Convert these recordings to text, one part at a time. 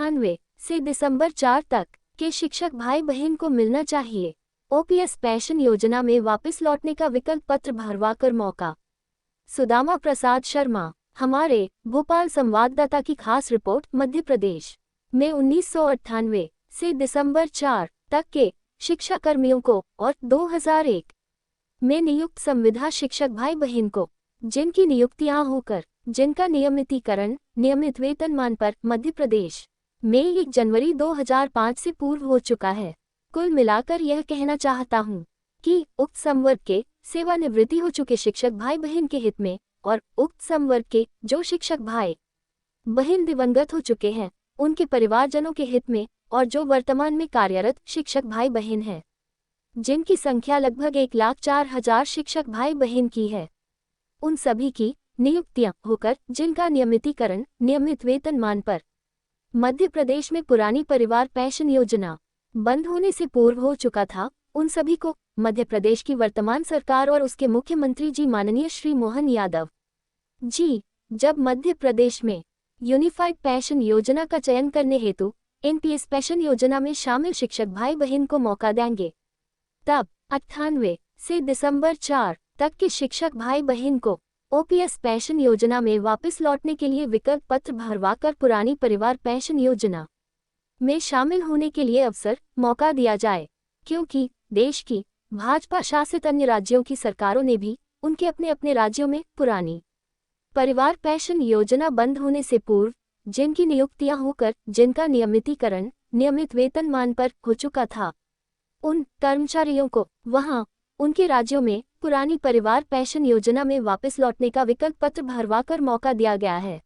98 से दिसंबर 4 तक के शिक्षक भाई बहन को मिलना चाहिए ओपीएस पेंशन योजना में वापस लौटने का विकल्प पत्र भरवाकर मौका। सुदामा प्रसाद शर्मा, हमारे भोपाल संवाददाता की खास रिपोर्ट। मध्य प्रदेश में 1998 से दिसंबर 4 तक के शिक्षा कर्मियों को और 2001 में नियुक्त संविदा शिक्षक भाई बहन को, जिनकी नियुक्तियां होकर जिनका नियमितीकरण नियमित वेतनमान पर मध्य प्रदेश में 1 जनवरी 2005 से पूर्व हो चुका है। कुल मिलाकर यह कहना चाहता हूं कि उक्त संवर्ग के सेवानिवृत्ति हो चुके शिक्षक भाई बहन के हित में और उक्त संवर्ग के जो शिक्षक भाई बहन दिवंगत हो चुके हैं उनके परिवारजनों के हित में और जो वर्तमान में कार्यरत शिक्षक भाई बहन हैं, जिनकी संख्या लगभग 1,04,000 शिक्षक भाई बहन की है, उन सभी की नियुक्तियां होकर जिनका नियमितीकरण नियमित वेतनमान पर मध्य प्रदेश में पुरानी परिवार पेंशन योजना बंद होने से पूर्व हो चुका था, उन सभी को मध्य प्रदेश की वर्तमान सरकार और उसके मुख्यमंत्री जी माननीय श्री मोहन यादव जी जब मध्य प्रदेश में यूनिफाइड पेंशन योजना का चयन करने हेतु एनपीएस पेंशन योजना में शामिल शिक्षक भाई बहन को मौका देंगे, तब 98 से दिसंबर 4 तक के शिक्षक भाई बहन को ओपीएस पेंशन योजना में वापस लौटने के लिए विकल्प पत्र भरवाकर पुरानी परिवार पेंशन योजना में शामिल होने के लिए अवसर मौका दिया जाए, क्योंकि देश की भाजपा शासित अन्य राज्यों की सरकारों ने भी उनके अपने अपने राज्यों में पुरानी परिवार पेंशन योजना बंद होने से पूर्व जिनकी नियुक्तियां होकर जिनका नियमितीकरण नियमित वेतनमान पर हो चुका था, उन कर्मचारियों को वहां उनके राज्यों में पुरानी परिवार पेंशन योजना में वापस लौटने का विकल्प पत्र भरवाकर मौका दिया गया है।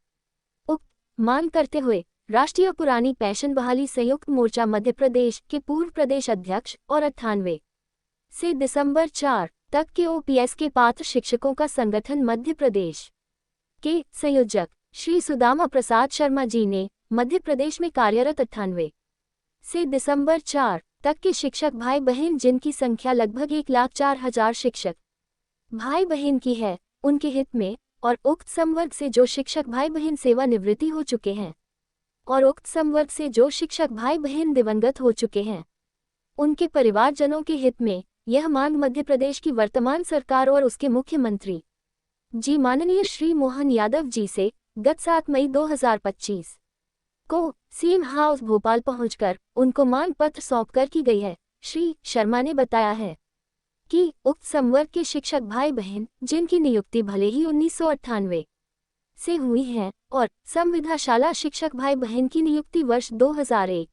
उक्त मांग करते हुए राष्ट्रीय पुरानी पेंशन बहाली संयुक्त मोर्चा मध्य प्रदेश के पूर्व प्रदेश अध्यक्ष और 98 से दिसंबर 4 तक के ओपीएस के पात्र शिक्षकों का संगठन मध्य प्रदेश के संयोजक श्री सुदामा प्रसाद शर्मा जी ने मध्य प्रदेश में कार्यरत 98 से दिसंबर 4 तक के शिक्षक भाई बहन जिनकी संख्या लगभग 1,04,000 शिक्षक भाई बहन की है, उनके हित में और उक्त संवर्ग से जो शिक्षक भाई बहन सेवानिवृत्ति हो चुके हैं और उक्त संवर्ग से जो शिक्षक भाई बहन दिवंगत हो चुके हैं, उनके परिवारजनों के हित में यह मांग मध्य प्रदेश की वर्तमान सरकार और उसके मुख्यमंत्री जी माननीय श्री मोहन यादव जी से गत 7 मई 2025 को सीएम हाउस भोपाल पहुंचकर उनको मांग पत्र सौंपकर की गई है। श्री शर्मा ने बताया है कि उक्त संवर्ग के शिक्षक भाई बहन जिनकी नियुक्ति भले ही 1998 से हुई है और संविदाशाला शिक्षक भाई बहन की नियुक्ति वर्ष 2001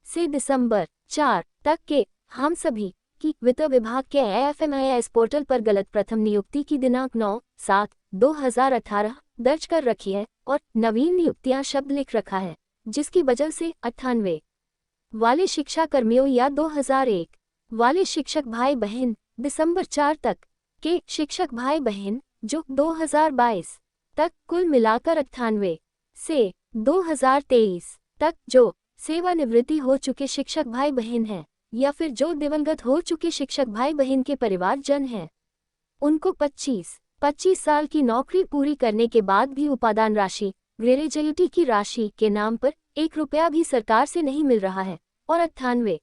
से दिसंबर 4 तक के हम सभी की वित्त विभाग के AFMIS पोर्टल पर गलत प्रथम नियुक्ति की दिनांक 9/7/2018 दर्ज कर रखी है और नवीन नियुक्तियां शब्द लिख रखा है, जिसकी वजह से 98 वाले शिक्षा कर्मियों या 2001 वाले शिक्षक भाई बहन दिसंबर 4 तक के शिक्षक भाई बहन जो 2022 तक कुल मिलाकर 98 से 2023 तक जो सेवानिवृत्ति हो चुके शिक्षक भाई बहन हैं या फिर जो दिवंगत हो चुके शिक्षक भाई बहन के परिवारजन हैं, उनको 25 साल की नौकरी पूरी करने के बाद भी उपादान राशि ग्रेजुएटी की राशि के नाम पर 1 रुपया भी सरकार से नहीं मिल रहा है और 98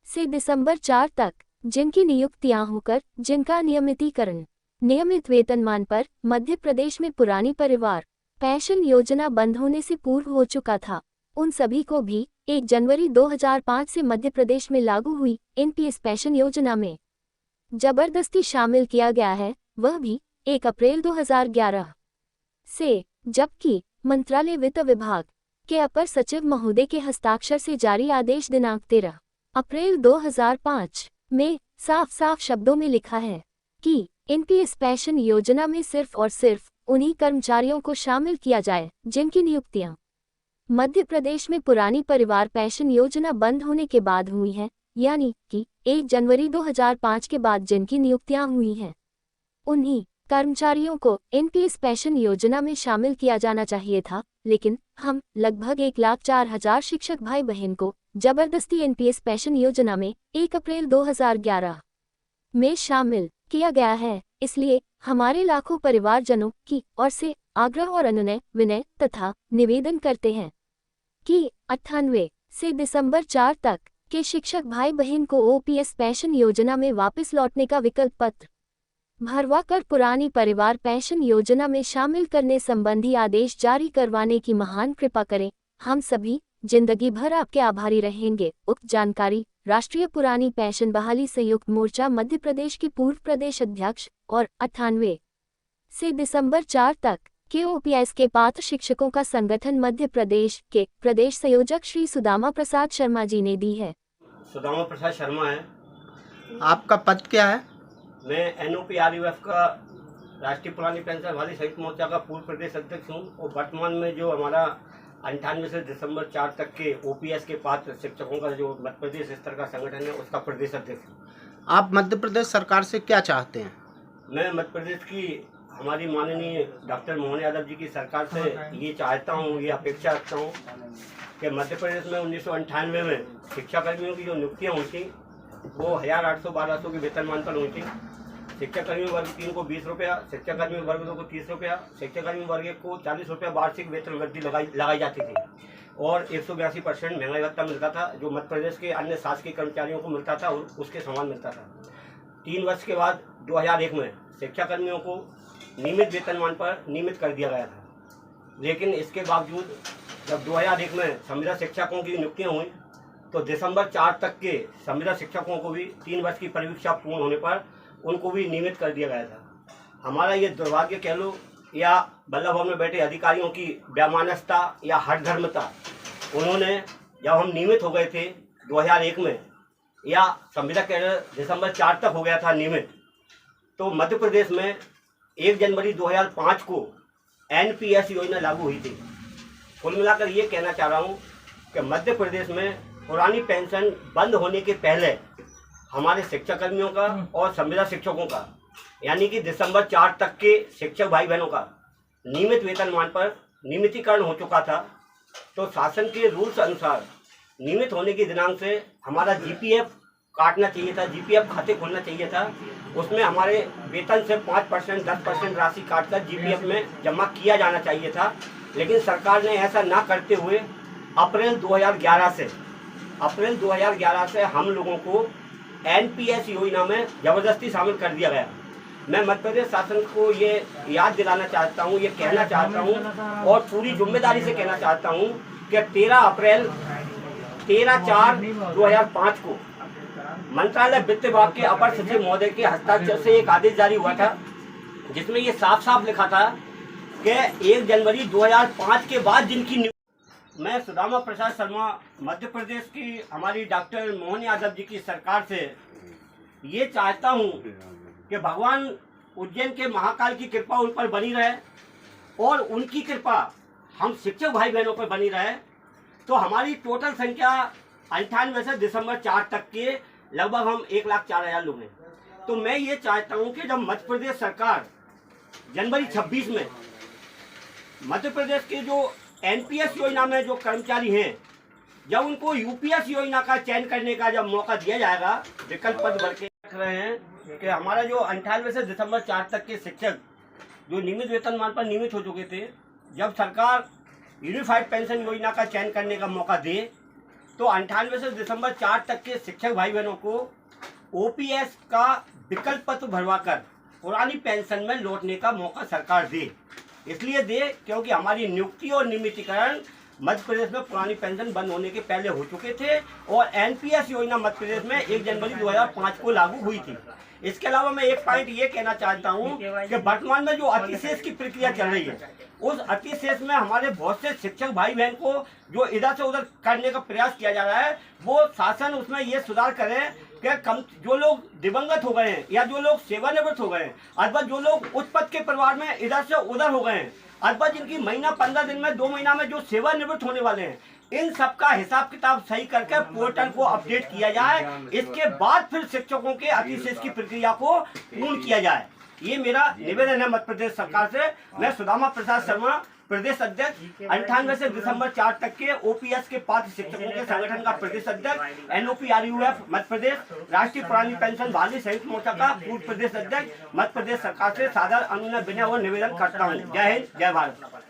से दिसंबर 4 तक जिनकी नियुक्तियां होकर जिनका नियमितीकरण नियमित वेतनमान पर मध्य प्रदेश में पुरानी परिवार पेंशन योजना बंद होने से पूर्व हो चुका था, उन सभी को भी 1 जनवरी 2005 से मध्य प्रदेश में लागू हुई एनपीएस पेंशन योजना में जबरदस्ती शामिल किया गया है, वह भी 1 अप्रैल 2011 से, जबकि मंत्रालय वित्त विभाग के अपर सचिव महोदय के हस्ताक्षर से जारी आदेश दिनांक 13 अप्रैल 2005 में साफ साफ शब्दों में लिखा है कि एनपीएस पेंशन योजना में सिर्फ और सिर्फ उन्हीं कर्मचारियों को शामिल किया जाए जिनकी नियुक्तियां मध्य प्रदेश में पुरानी परिवार पेंशन योजना बंद होने के बाद हुई हैं, यानी कि 1 जनवरी 2005 के बाद जिनकी नियुक्तियां हुई हैं, उन्हीं कर्मचारियों को एनपीएस पेंशन योजना में शामिल किया जाना चाहिए था। लेकिन हम लगभग 1,04,000 शिक्षक भाई बहन को जबरदस्ती एनपीएस पेंशन योजना में 1 अप्रैल 2011 में शामिल किया गया है। इसलिए हमारे लाखों परिवारजनों की ओर से आग्रह और अनुनय विनय तथा निवेदन करते हैं कि 98 से दिसंबर 4 तक के शिक्षक भाई बहन को ओपीएस पेंशन योजना में वापस लौटने का विकल्प पत्र भरवा कर पुरानी परिवार पेंशन योजना में शामिल करने संबंधी आदेश जारी करवाने की महान कृपा करें। हम सभी जिंदगी भर आपके आभारी रहेंगे। उक्त जानकारी राष्ट्रीय पुरानी पेंशन बहाली संयुक्त मोर्चा मध्य प्रदेश के पूर्व प्रदेश अध्यक्ष और 98 से दिसंबर 4 तक के ओपीएस के पात्र शिक्षकों का संगठन मध्य प्रदेश के प्रदेश संयोजक श्री सुदामा प्रसाद शर्मा जी ने दी है। सुदामा प्रसाद शर्मा है। आपका पद क्या है? मैं एनओपीआरयूएफ का राष्ट्रीय पुरानी पेंशन वाली संयुक्त मोर्चा का पूर्व प्रदेश अध्यक्ष हूँ और वर्तमान में जो हमारा 98 से दिसंबर 4 तक के ओपीएस के पात्र शिक्षकों का जो मध्य प्रदेश स्तर का संगठन है उसका प्रदेश अध्यक्ष हूँ। आप मध्य प्रदेश सरकार से क्या चाहते हैं? मैं मध्य प्रदेश की हमारी माननीय डॉक्टर मोहन यादव जी की सरकार से ये चाहता हूँ, ये अपेक्षा रखता हूँ कि मध्य प्रदेश में 1998 में शिक्षाकर्मियों की जो नियुक्तियाँ हुई थी वो 1800-1200 के वेतनमान पर हुई थी। शिक्षाकर्मी वर्ग 3 को 20 रुपया, शिक्षाकर्मी वर्ग 2 को 30 रुपया, शिक्षाकर्मी वर्ग 1 को 40 रुपया वार्षिक वेतन वृद्धि लगाई जाती थी और 182% महंगाई भत्ता मिलता था जो मध्य प्रदेश के अन्य शासकीय कर्मचारियों को मिलता था और उसके समान मिलता था। 3 वर्ष के बाद 2001 में शिक्षाकर्मियों को नियमित वेतनमान पर नियमित कर दिया गया था, लेकिन इसके बावजूद जब 2001 में संविदा शिक्षकों की नियुक्तियाँ हुई तो दिसंबर 4 तक के संविदा शिक्षकों को भी 3 वर्ष की परीक्षा पूर्ण होने पर उनको भी नियमित कर दिया गया था। हमारा ये दुर्भाग्य कह लो या बल्लभ भवन में बैठे अधिकारियों की बेमानसता या हठधर्मता, उन्होंने जब हम नियमित हो गए थे 2001 में या संविदा कैडर दिसंबर 4 तक हो गया था नियमित, तो मध्य प्रदेश में 1 जनवरी 2005 को एनपीएस योजना लागू हुई थी। कुल मिलाकर ये कहना चाह रहा हूँ कि मध्य प्रदेश में पुरानी पेंशन बंद होने के पहले हमारे शिक्षाकर्मियों का और संविदा शिक्षकों का यानी कि दिसंबर 4 तक के शिक्षक भाई बहनों का नियमित वेतनमान पर नियमितीकरण हो चुका था। तो शासन के रूल्स अनुसार नियमित होने के दिनांक से हमारा जीपीएफ काटना चाहिए था, जीपीएफ खाते खोलना चाहिए था। उसमें हमारे वेतन से 5% 10% राशि काटकर जीपीएफ में जमा किया जाना चाहिए था, लेकिन सरकार ने ऐसा ना करते हुए अप्रैल 2011 से हम लोगों को एनपीएस योजना में ज़बरदस्ती शामिल कर दिया गया। मैं मध्य प्रदेश शासन को ये याद दिलाना चाहता हूँ, ये कहना चाहता हूँ और पूरी जिम्मेदारी से कहना चाहता हूँ कि 13/4/2005 को मंत्रालय वित्त विभाग के अपर सचिव महोदय के हस्ताक्षर से एक आदेश जारी हुआ था जिसमें ये साफ साफ लिखा था कि 1 जनवरी 2005 के बाद जिनकी मैं सुदामा प्रसाद शर्मा मध्य प्रदेश की हमारी डॉक्टर मोहन यादव जी की सरकार से ये चाहता हूँ कि भगवान उज्जैन के महाकाल की कृपा उन पर बनी रहे और उनकी कृपा हम शिक्षक भाई बहनों पर बनी रहे। तो हमारी टोटल संख्या 98 से दिसंबर 4 तक के लगभग हम 1,04,000 लोग हैं। तो मैं ये चाहता हूँ कि जब मध्य प्रदेश सरकार जनवरी 26 में मध्य प्रदेश के जो एनपीएस योजना में जो कर्मचारी हैं, जब उनको यूपीएस योजना का चयन करने का जब मौका दिया जाएगा, विकल्प पद भर के रख रहे हैं कि हमारा जो 98 से दिसंबर 4 तक के शिक्षक जो नियमित वेतनमान पर नियमित हो चुके थे, जब सरकार यूनिफाइड पेंशन योजना का चयन करने का मौका दे तो 98 से दिसंबर 4 तक के शिक्षक भाई बहनों को ओपीएस का विकल्प पत्र भरवाकर पुरानी पेंशन में लौटने का मौका सरकार दे। इसलिए दे क्योंकि हमारी नियुक्ति और नियमितीकरण मध्य प्रदेश में पुरानी पेंशन बंद होने के पहले हो चुके थे और एनपीएस योजना मध्य प्रदेश में 1 जनवरी 2005 को लागू हुई थी। इसके अलावा मैं एक पॉइंट ये कहना चाहता हूँ कि वर्तमान में जो अतिशेष की प्रक्रिया चल रही है, उस अतिशेष में हमारे बहुत से शिक्षक भाई बहन को जो इधर से उधर करने का प्रयास किया जा रहा है, वो शासन उसमें ये सुधार करे कि कम जो लोग दिवंगत हो गए हैं या जो लोग सेवानिवृत्त हो गए हैं अथवा जो लोग उच्च पद के परिवार में इधर से उधर हो गए हैं अथवा जिनकी महीना 15 दिन में 2 महीना में जो सेवानिवृत्त होने वाले हैं, इन सब का हिसाब किताब सही करके पोर्टल को अपडेट किया जाए। इसके बाद फिर शिक्षकों के अतिशेष की प्रक्रिया को पूर्ण किया जाए। ये मेरा निवेदन है मध्य प्रदेश सरकार से। मैं सुदामा प्रसाद शर्मा, प्रदेश अध्यक्ष, 98 से दिसंबर 4 तक के ओपीएस के पात्र शिक्षकों के संगठन का प्रदेश अध्यक्ष, एनओपीआरयूएफ मध्य प्रदेश, राष्ट्रीय पुरानी पेंशन बहाली संयुक्त मोर्चा का पूर्व प्रदेश अध्यक्ष, मध्य प्रदेश सरकार से सादर अनुनय विनय और निवेदन करता हूँ। जय हिंद, जय भारत।